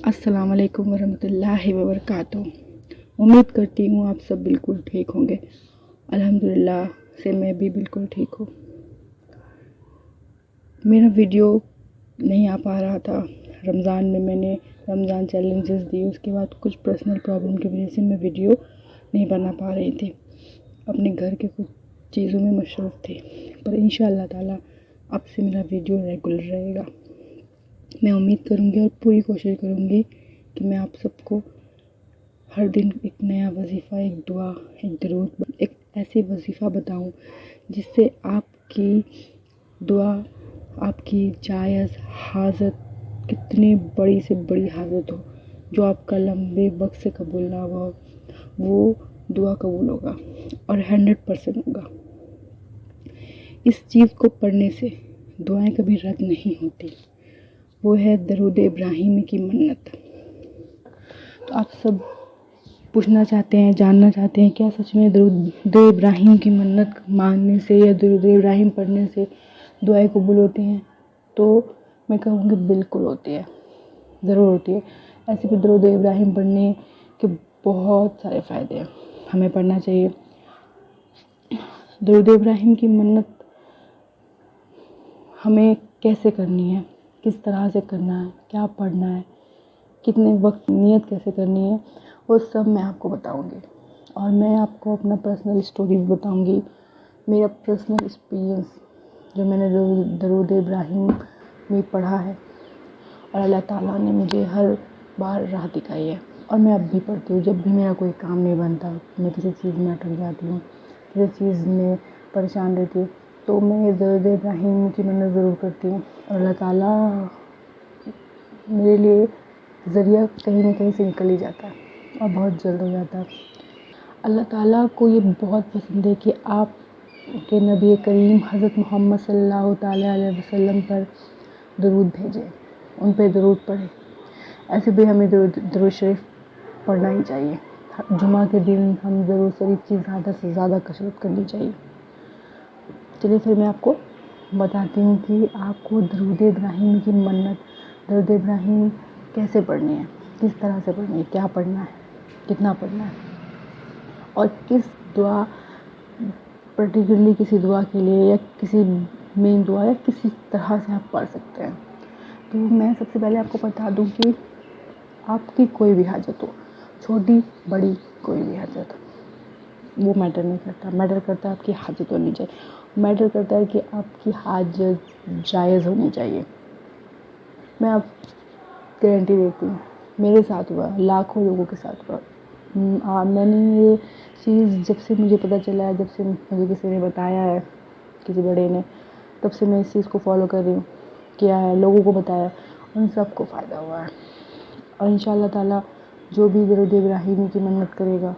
अस्सलाम वालेकुम वरहमतुल्लाहि वबरकातुह। उम्मीद करती हूँ आप सब बिल्कुल ठीक होंगे। अल्हम्दुलिल्लाह से मैं भी बिल्कुल ठीक हूँ। मेरा वीडियो नहीं आ पा रहा था। रमज़ान में मैंने रमज़ान चैलेंजेस दिए, उसके बाद कुछ पर्सनल प्रॉब्लम की वजह से मैं वीडियो नहीं बना पा रही थी। अपने घर के कुछ चीज़ों में मशरूफ़ थी, पर इंशाअल्लाह ताला अब से मेरा वीडियो रेगुलर रहेगा। मैं उम्मीद करूँगी और पूरी कोशिश करूँगी कि मैं आप सबको हर दिन एक नया वजीफ़ा, एक दुआ, एक दरूद, एक ऐसी वजीफ़ा बताऊँ जिससे आपकी दुआ, आपकी जायज़ हाजत, कितनी बड़ी से बड़ी हाजत हो, जो आपका लंबे वक्त से कबूल ना हुआ हो, वो दुआ कबूल होगा और 100% होगा। इस चीज़ को पढ़ने से दुआएं कभी रद्द नहीं होती। वो है दरूद इब्राहिम की मन्नत। तो आप सब पूछना चाहते हैं, जानना चाहते हैं, क्या सच में दरूद इब्राहिम की मन्नत मांगने से या दरूद इब्राहिम पढ़ने से दुआएं कबूल होती हैं? तो मैं कहूँगी बिल्कुल होती है, ज़रूर होती है। ऐसे भी दरूद इब्राहिम पढ़ने के बहुत सारे फ़ायदे हैं, हमें पढ़ना चाहिए। दरूद इब्राहिम की मन्नत हमें कैसे करनी है, किस तरह से करना है, क्या पढ़ना है, कितने वक्त नियत कैसे करनी है, वो सब मैं आपको बताऊंगी। और मैं आपको अपना पर्सनल स्टोरी भी बताऊंगी, मेरा पर्सनल एक्सपीरियंस जो मैंने दरूद इब्राहिम में पढ़ा है, और अल्लाह ताला ने मुझे हर बार राह दिखाई है। और मैं अब भी पढ़ती हूँ, जब भी मेरा कोई काम नहीं बनता, मैं किसी चीज़ में अटक जाती हूँ, किसी चीज़ में परेशान रहती हूँ, तो मैं दरूद इब्राहिम की मन्नत ज़रूर करती हूँ। और अल्लाह ताला मेरे लिए ज़रिया कहीं ना कहीं से निकल ही जाता है और बहुत जल्द हो जाता है। अल्लाह ताला को ये बहुत पसंद है कि आप के नबी करीम हज़रत मोहम्मद सल्लल्लाहु ताला अलैहि वसल्लम पर दरूद भेजें, उन पर दरूद पढ़ें। ऐसे भी हमें दरूद शरीफ पढ़ना ही चाहिए। जुमा के दिन हम दरूद शरीफ की ज़्यादा से ज़्यादा कसरत करनी चाहिए। चलिए फिर मैं आपको बताती हूँ कि आपको दरूद इब्राहिम की मन्नत, दरूद इब्राहिम कैसे पढ़नी है, किस तरह से पढ़नी है, क्या पढ़ना है, कितना पढ़ना है, और किस दुआ, पर्टिकुलरली किसी दुआ के लिए या किसी मेन दुआ या किसी तरह से आप पढ़ सकते हैं। तो मैं सबसे पहले आपको बता दूं कि आपकी कोई भी हाजत हो, छोटी बड़ी कोई भी हाजत हो, वो मैटर नहीं करता। मैटर करता है आपकी हाजत होनी चाहिए, मैटर करता है कि आपकी हाजत जायज़ होनी चाहिए। मैं आप गारंटी देती हूँ, मेरे साथ हुआ, लाखों लोगों के साथ हुआ। मैंने ये चीज़ जब से मुझे पता चला है, जब से मुझे किसी ने बताया है, किसी बड़े ने, तब से मैं इस चीज़ को फॉलो कर रही हूँ, किया है, लोगों को बताया, उन सबको फ़ायदा हुआ है। और इंशाअल्लाह ताला जो भी दरूद इब्राहिम की मन्नत करेगा,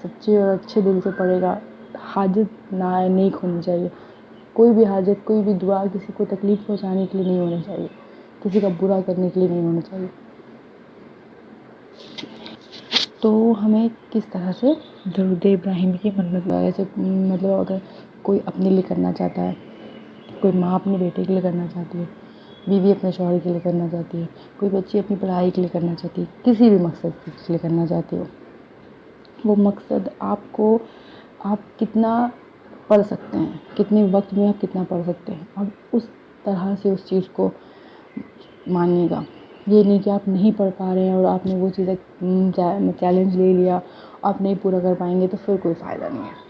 सच्चे और अच्छे दिल से पढ़ेगा, हाजत नहीं होनी चाहिए। कोई भी हाजत, कोई भी दुआ किसी को तकलीफ़ पहुँचाने के लिए नहीं होनी चाहिए, किसी का बुरा करने के लिए नहीं होना चाहिए। तो हमें किस तरह से दरूद इब्राहिम की मन्नत, जैसे मतलब अगर कोई अपने लिए करना चाहता है, कोई माँ अपने बेटे के लिए करना चाहती है, बीवी अपने शौहर के लिए करना चाहती है, कोई बच्ची अपनी पढ़ाई के लिए करना चाहती है, किसी भी मकसद के लिए करना चाहती हो, वो मकसद आपको, आप कितना पढ़ सकते हैं, कितने वक्त में आप कितना पढ़ सकते हैं, अब उस तरह से उस चीज़ को मानिएगा। ये नहीं कि आप नहीं पढ़ पा रहे हैं और आपने वो चीज़ चैलेंज ले लिया, आप नहीं पूरा कर पाएंगे, तो फिर कोई फ़ायदा नहीं है।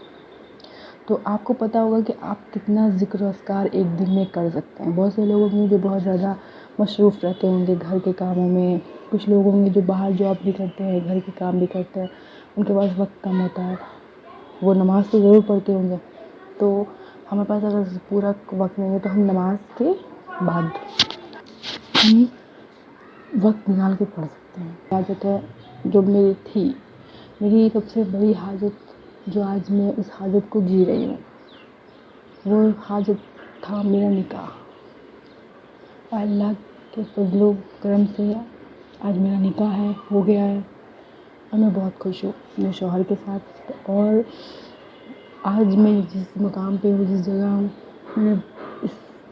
तो आपको पता होगा कि आप कितना ज़िक्र अस्कार एक दिन में कर सकते हैं। बहुत से लोग होंगे जो बहुत ज़्यादा मशरूफ़ रहते होंगे घर के कामों में, कुछ लोग होंगे जो बाहर जॉब भी करते हैं, घर के काम भी करते हैं, उनके पास वक्त कम होता है, वो नमाज़ तो ज़रूर पढ़ते होंगे। तो हमारे पास अगर पूरा वक्त नहीं है तो हम नमाज के बाद हम वक्त निकाल के पढ़ सकते हैं। हाजत है जो मेरी थी, मेरी सबसे बड़ी हाजत, जो आज मैं उस हाजत को जी रही हूँ, वो हाजत था मेरा निकाह। अल्लाह के फजलो करम से आज मेरा निकाह है, हो गया है, और मैं बहुत खुश हूँ अपने शौहर के साथ। और आज मैं जिस मुकाम पे हूँ, जिस जगह हूँ, मैंने इस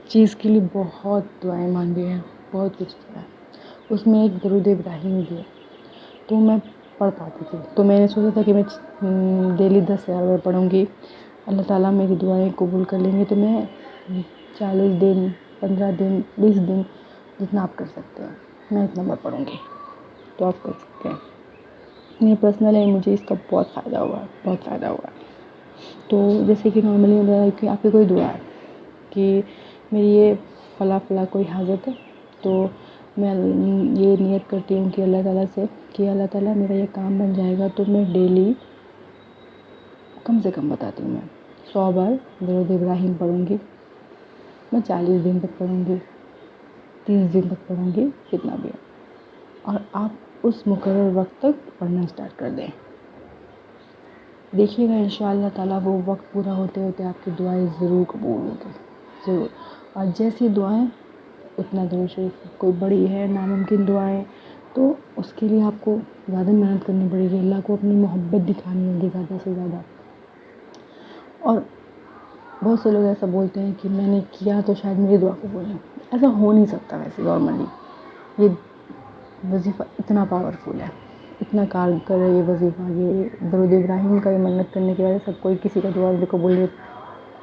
चीज़ के लिए बहुत दुआएं मांगी हैं, बहुत कुछ किया है। اس میں ایک درود ابراہیم بھی ہے، تو میں پڑھ پاتی تھی. تو میں نے سوچا تھا کہ میں ڈیلی 10,000 بار پڑھوں گی، اللہ تعالیٰ میری دعائیں قبول کر لیں گے. تو میں 40 دن 15 دن 20 دن جتنا آپ کر سکتے ہیں میں اتنا بار پڑھوں گی، تو آپ کر سکتے ہیں. یہ پرسنل ہے، مجھے اس کا بہت فائدہ ہوا ہے، بہت فائدہ ہوا ہے. تو جیسے کہ نارملی ہوتا ہے کہ آپ کی کوئی دعا ہے کہ میری یہ فلاں فلاں کوئی حاجت ہے، تو میں یہ نیت کرتی ہوں کہ اللہ تعالیٰ سے کہ اللہ تعالیٰ میرا یہ کام بن جائے گا، تو میں ڈیلی کم سے کم بتاتی ہوں میں 100 بار درود ابراہیم پڑھوں گی. میں 40 دن تک پڑھوں گی، 30 دن تک پڑھوں گی، کتنا بھی ہو. اور آپ اس مقرر وقت تک پڑھنا اسٹارٹ کر دیں. دیکھیے گا انشاءاللہ تعالیٰ وہ وقت پورا ہوتے ہوتے آپ کی دعائیں ضرور قبول ہوگی، ضرور. اور جیسی دعائیں اتنا درود شریف، کوئی بڑی ہے ناممکن دعائیں تو اس کے لیے آپ کو زیادہ محنت کرنی پڑے گی، اللہ کو اپنی محبت دکھانی ہوگی زیادہ سے زیادہ. اور بہت سے لوگ ایسا بولتے ہیں کہ میں نے کیا تو شاید میری دعا قبول نہیں. ایسا ہو نہیں سکتا. ویسے نارملی یہ وظیفہ اتنا پاورفل ہے، اتنا کارگر ہے یہ وظیفہ. یہ درود ابراہیم کا یہ منت کرنے کی وجہ سے کوئی کسی کا دعا قبول نہیں.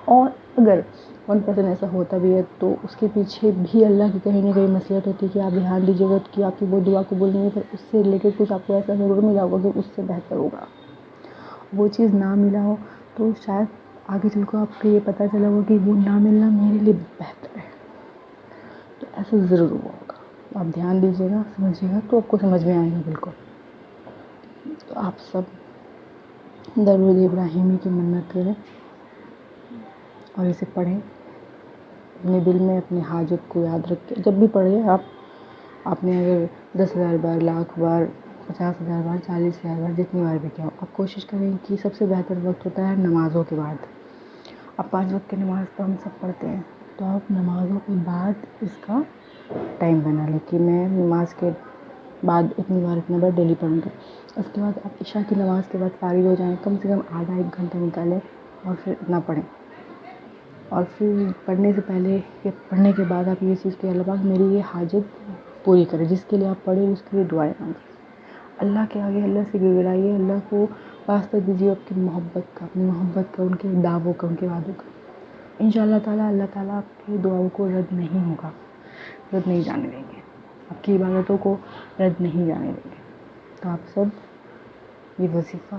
اور اگر 1% ایسا ہوتا بھی ہے تو اس کے پیچھے بھی اللہ کی کہیں نہ کہیں مصلحت ہوتی ہے کہ آپ دھیان دیجیے گا کہ آپ کی وہ دعا قبول نہیں ہے، پر اس سے ریلیٹڈ کچھ آپ کو ایسا ضرور ملا ہوگا کہ اس سے بہتر ہوگا. وہ چیز نہ ملا ہو تو شاید آگے چل کو آپ کو یہ پتہ چلا ہوگا کہ وہ نہ ملنا میرے لیے بہتر ہے. تو ایسا ضرور ہوا ہوگا. آپ دھیان دیجیے گا، سمجھیے گا تو آپ کو سمجھ میں آئے گا بالکل. تو آپ سب درود ابراہیمی کی منت کریں اور اسے پڑھیں. اپنے دل میں اپنے حاجت کو یاد رکھ کے جب بھی پڑھیں آپ نے اگر 10,000 بار، لاکھ بار، 50,000 بار، 40,000 بار، جتنی بار بھی کیا ہو، آپ کوشش کریں کہ سب سے بہتر وقت ہوتا ہے نمازوں کے بعد. اب 5 وقت کی نماز تو ہم سب پڑھتے ہیں، تو آپ نمازوں کے بعد اس کا ٹائم بنا لیں کہ میں نماز کے بعد اتنی بار ڈیلی پڑھوں گی. اس کے بعد آپ عشاء کی نماز کے بعد فارغ ہو جائیں، کم سے کم آدھا 1 گھنٹہ نکالیں اور پھر اتنا پڑھیں. اور پھر پڑھنے سے پہلے یا پڑھنے کے بعد آپ یہ چیز کہ اللہ پاک میری یہ حاجت پوری کرے. جس کے لیے آپ پڑھیں اس کے لیے دعائیں مانگیں، اللہ کے آگے اللہ سے گڑگڑائیے، اللہ کو واسطہ دیجیے آپ کی محبت کا، اپنی محبت کا، ان کے دعووں کا، ان کے وعدوں کا. انشاءاللہ تعالیٰ اللہ تعالیٰ آپ کی دعاؤں کو رد نہیں ہوگا، رد نہیں جانے دیں گے، آپ کی عبادتوں کو رد نہیں جانے دیں گے. تو آپ سب یہ وظیفہ،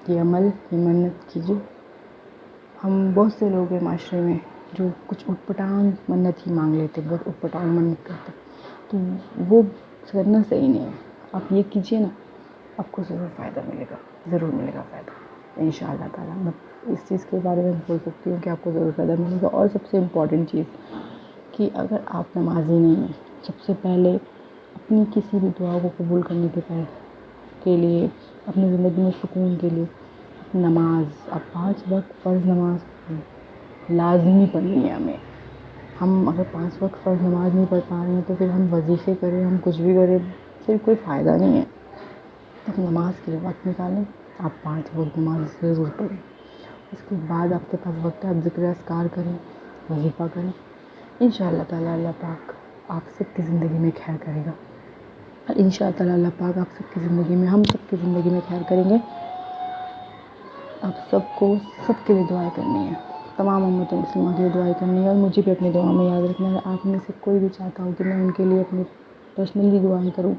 یہ عمل، یہ منت کیجیے. ہم بہت سے لوگ ہیں معاشرے میں جو کچھ اٹ پٹانگ منت ہی مانگ لیتے، بہت اٹ پٹانگ منت کرتے، تو وہ کرنا صحیح نہیں ہے. آپ یہ کیجیے نا، آپ کو ضرور فائدہ ملے گا، ضرور ملے گا فائدہ انشاءاللہ تعالیٰ. میں اس چیز کے بارے میں بول سکتی ہوں کہ آپ کو ضرور فائدہ ملے گا. اور سب سے امپورٹنٹ چیز کہ اگر آپ نمازی نہیں ہیں، سب سے پہلے اپنی کسی بھی دعا کو قبول کرنے کے لیے، اپنی زندگی میں سکون کے لیے نماز، اب 5 وقت فرض نماز لازمی پڑھنی ہے ہمیں. ہم اگر 5 وقت فرض نماز نہیں پڑھ پا رہے ہیں تو پھر ہم وظیفے کریں، ہم کچھ بھی کریں، پھر کوئی فائدہ نہیں ہے. تب نماز کے لیے وقت نکالیں، آپ 5 وقت نماز ضرور پڑھیں. اس کے بعد آپ کے پاس وقت ہے، آپ ذکر اذکار کریں، وظیفہ کریں. انشاءاللہ تعالیٰ اللہ پاک آپ سب کی زندگی میں خیر کرے گا. اور انشاءاللہ تعالیٰ اللہ پاک آپ سب کی زندگی میں، ہم سب کی زندگی میں خیر کریں گے. آپ سب کو سب کے لیے دعائیں کرنی ہے، تمام امت مسلمہ کے لیے دعائیں کرنی ہے. اور مجھے بھی اپنی دعا میں یاد رکھنا ہے. آپ میں سے کوئی بھی چاہتا ہو کہ میں ان کے لیے اپنی پرسنلی دعائیں کروں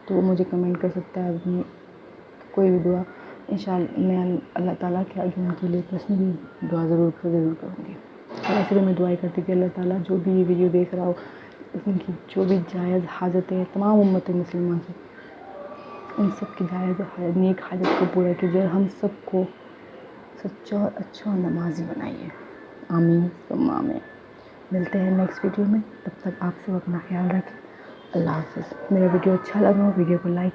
تو وہ مجھے کمنٹ کر سکتا ہے اپنی کوئی بھی دعا. انشاءاللہ میں اللہ تعالیٰ کے آگے ان کے لیے پرسنلی دعا ضرور کروں گی. اور ایسے بھی میں دعائیں کرتی کہ اللہ تعالیٰ جو بھی یہ ویڈیو دیکھ رہا ہو، ان کی جو بھی جائز حاجتیں تمام امت مسلمہ کی، ان سب کی جائز نیک حاجت کو پورا کیجیے اور ہم سب کو سچا اور اچھا نمازی بنائیے. آمین ثم آمین. ملتے ہیں نیکسٹ ویڈیو میں، تب تک آپ سب اپنا خیال رکھیں. اللہ حافظ. میرا ویڈیو اچھا لگا ہو ویڈیو کو لائک